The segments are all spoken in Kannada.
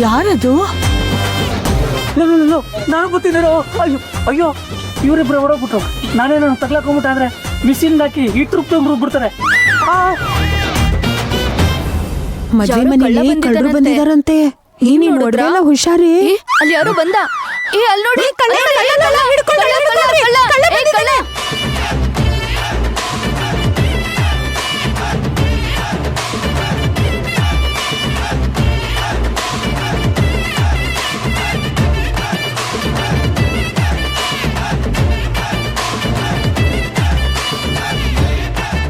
ಯಾರದು? ನಾನು ಗೊತ್ತಿದ್ದೀರೋ. ಅಯ್ಯೋ ಅಯ್ಯೋ, ಇವರಿಬ್ರು ಹೊಡೋಗ್ಬಿಟ್ರು. ನಾನೇನು ತಗ್ಲಾಕೊಂಡ್ಬಿಟ್ಟ ಅಂದ್ರೆ ಮಿಷಿನ್ ಹಾಕಿ ಹಿಟ್ಟು ರುಬ್ಬಿಡ್ತಾರೆ. ಮದ್ವೆ ಮನೆಯಲ್ಲಿ ಕಳ್ಳರು ಬಂದಿದಾರಂತೆ. ನೀನು ನೋಡ್ರಲ್ಲ, ಹುಷಾರಿ. ಅಲ್ಲಿ ಯಾರೋ ಬಂದ. ಅಲ್ಲಿ ನೋಡಿ,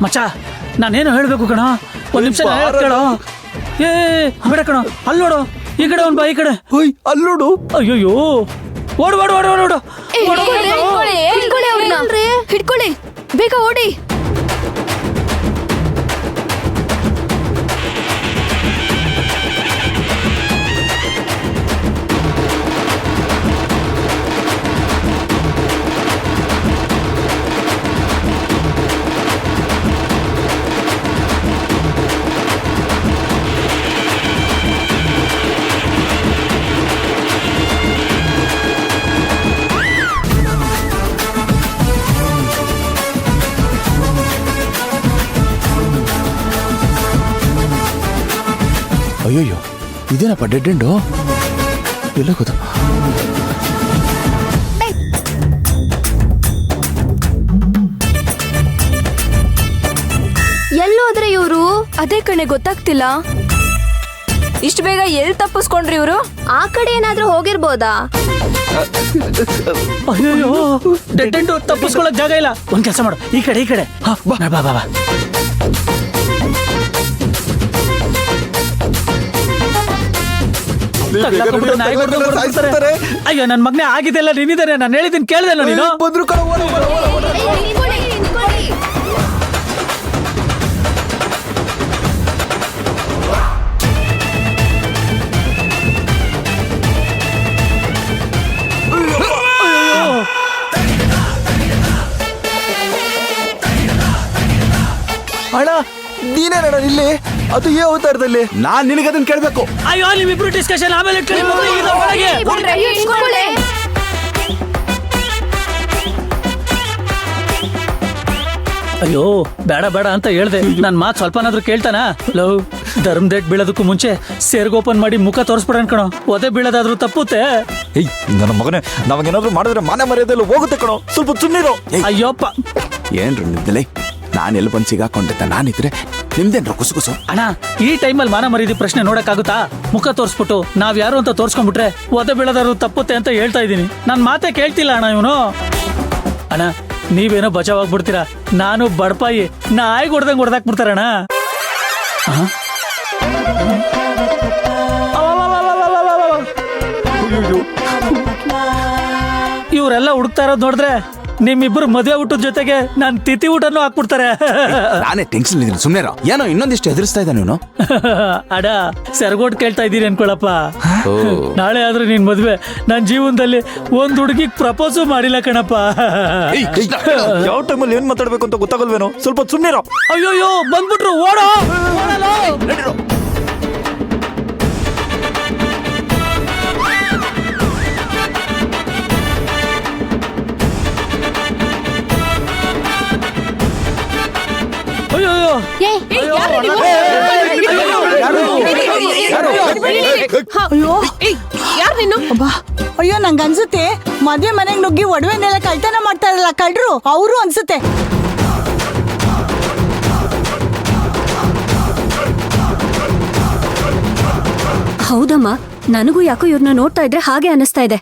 ಮಚ್ಚ, ನಾನೇನು ಹೇಳ್ಬೇಕು ಕಣ, ಒಂದ್ ನಿಮಿಷ ಕೇಳೋ. ಏ ಬೇಡ ಕಣ, ಅಲ್ಲಿ ನೋಡು, ಈ ಕಡೆ ಒಂದ್ ಬಾ, ಈ ಕಡೆ ಅಲ್ಲಿ ನೋಡು. ಅಯ್ಯೋಯ್ಯೋ, ಓಡು ಓಡು ಓಡು ಓಡು. ಹಿಡ್ಕೊಳ್ಳಿ, ಬೇಗ ಓಡಿ. ಅಯ್ಯೋಯ್ಯೋ, ಇದೇನಪ್ಪ ಡೆಡ್ ಎಂಡು? ಎಲ್ಲ ಗೊತ್ತು. ಎಲ್ಲೋದ್ರೆ ಇವರು? ಅದೇ ಕಣೆ ಗೊತ್ತಾಗ್ತಿಲ್ಲ. ಇಷ್ಟು ಬೇಗ ಎಲ್ಲಿ ತಪ್ಪಿಸ್ಕೊಂಡ್ರಿ ಇವರು? ಆ ಕಡೆ ಏನಾದ್ರೂ ಹೋಗಿರ್ಬೋದಾ? ಅಯ್ಯೋಯ್ಯೋ, ಡೆಡ್ ಎಂಡು ತಪ್ಪಿಸ್ಕೊಳಕ್ ಜಾಗ ಇಲ್ಲ. ಒಂದ್ ಕೆಲಸ ಮಾಡು, ಈ ಕಡೆ ಈ ಕಡೆ ಬಾ ಬಾ ಬಾ. ಅಯ್ಯೋ, ನನ್ ಮಗನೇ ಆಗಿದೆಲ್ಲ ನೀನಿದಾರೆ. ನಾನು ಹೇಳಿದ್ದೀನಿ, ಕೇಳ್ದಲ್ಲ ನೀನು? ಬಂದ್ರು ಕಣ. ಅಣ್ಣ, ನೀನೇನಣ್ಣ ಇಲ್ಲಿ? ಅದು ಏ ಅವತಾರದಲ್ಲಿ? ನಾನ್ ನಿನಗದನ್ನ ಕೇಳ್ಬೇಕು. ಅಯ್ಯೋ, ನಿಮ್ಮಿಬ್ರು ಡಿಸ್ಕಷನ್ ಆಮೇಲೆ ಅಯ್ಯೋ, ಬೇಡ ಬೇಡ ಅಂತ ಹೇಳ್ದೆ. ನನ್ ಮಾತು ಸ್ವಲ್ಪನಾದ್ರೂ ಕೇಳ್ತಾನ? ಲವ್, ಧರ್ಮ ಡೇಟ್ ಬೀಳೋದಕ್ಕೂ ಮುಂಚೆ ಸೇರ್ಗ್ ಓಪನ್ ಮಾಡಿ ಮುಖ ತೋರಿಸ್ಬಿಡ ಕಣೋ. ಒದೆ ಬೀಳೋದಾದ್ರೂ ತಪ್ಪುತ್ತೆ. ಏಯ್ ನನ್ನ ಮಗನೇ, ನಾವಾಗೇನಾದ್ರೂ ಮಾಡಿದ್ರೆ ಮಾನ ಮರ್ಯಾದೆಲ್ಲ ಹೋಗುತ್ತೆ ಕಣೋ. ಸ್ವಲ್ಪ ಸುಮ್ಮನಿರೋ. ಅಯ್ಯೋಪ್ಪ, ಏನ್ರು ನಿಮ್ದಲೇ? ನಾನು ಎಲ್ಲಿ ಬಂದು ಸಿಗಾಕೊಂಡಿದ್ದೆ? ನಾನಿದ್ರೆ ನಿಮ್ದೇನ್ರ ಕುಸುಕುಸು? ಅಣ್ಣ, ಈ ಟೈಮಲ್ಲಿ ಮಾನ ಮರ್ಯಾದೆ ಪ್ರಶ್ನೆ ನೋಡಕ್ಕಾಗುತ್ತಾ? ಮುಖ ತೋರಿಸ್ಬಿಟ್ಟು ನಾವ್ ಯಾರು ಅಂತ ತೋರ್ಸ್ಕೊಂಡ್ಬಿಟ್ರೆ ಒದೆ ಬೀಳೋದಾದ್ರು ತಪ್ಪುತ್ತೆ ಅಂತ ಹೇಳ್ತಾ ಇದ್ದೀನಿ. ನನ್ ಮಾತೇ ಕೇಳ್ತಿಲ್ಲ ಅಣ್ಣ ಇವನು. ಅಣ್ಣ, ನೀವೇನೋ ಬಚಾವಾಗ್ಬಿಡ್ತೀರಾ, ನಾನು ಬಡಪಾಯಿ ನಾಯಿ ಹೊಡ್ದಂಗ್ ಹೊಡೆದಾಕ್ಬಿಡ್ತಾರಣ್ಣ. ಇವರೆಲ್ಲ ಹುಡುಕ್ತಾ ಇರೋದ್ ನೋಡಿದ್ರೆ ನಿಮ್ಮಿಬ್ರು ಮದುವೆ ಊಟದ ಜೊತೆಗೆ ನಾನ್ ತಿಥಿ ಊಟನೂ ಹಾಕ್ಬಿಡ್ತಾರೆ. ನಾನೇ ಟೆನ್ಷನ್ ಇದ್ದೀನಿ, ಸುಮ್ಮನೆ ಏನೋ ಇನ್ನೊಂದಿಷ್ಟು ಎದುರಿಸ್ತಾ ಇದ್ದಾನೆ ಇವನು. ಅಡ ಸೆರಗೋಟ್ ಕೇಳ್ತಾ ಇದ್ದೀರಿ ಅನ್ಕೊಳಪ್ಪ. ನಾಳೆ ಆದ್ರೆ ನಿನ್ ಮದ್ವೆ ನನ್ ಜೀವನದಲ್ಲಿ ಒಂದ್ ಹುಡುಗಿಗ್ ಪ್ರಪೋಸು ಮಾಡಿಲ್ಲ ಕಣಪ್ಪ. ಯಾವ ಟೈಮಲ್ಲಿ ಏನ್ ಮಾತಾಡ್ಬೇಕು ಅಂತ ಗೊತ್ತಾಗಲ್ವೇನೋ? ಸ್ವಲ್ಪ ಸುಮ್ಮನಿರೋ. ಅಯ್ಯೋಯ್ಯೋ, ಬಂದ್ಬಿಟ್ರು, ಓಡೋ. ಅಯ್ಯೋ, ನಂಗೆ ಅನ್ಸುತ್ತೆ ಮದ್ವೆ ಮನೆಗ್ ನುಗ್ಗಿ ಒಡವೆನೆಲ್ಲ ಕಳ್ತನ ಮಾಡ್ತಾ ಇರಲ್ಲ ಕಳ್ರು, ಅವರು ಅನ್ಸುತ್ತೆ. ಹೌದಮ್ಮ, ನನಗೂ ಯಾಕೋ ಇವ್ರನ್ನ ನೋಡ್ತಾ ಇದ್ರೆ ಹಾಗೆ ಅನಿಸ್ತಾ ಇದೆ.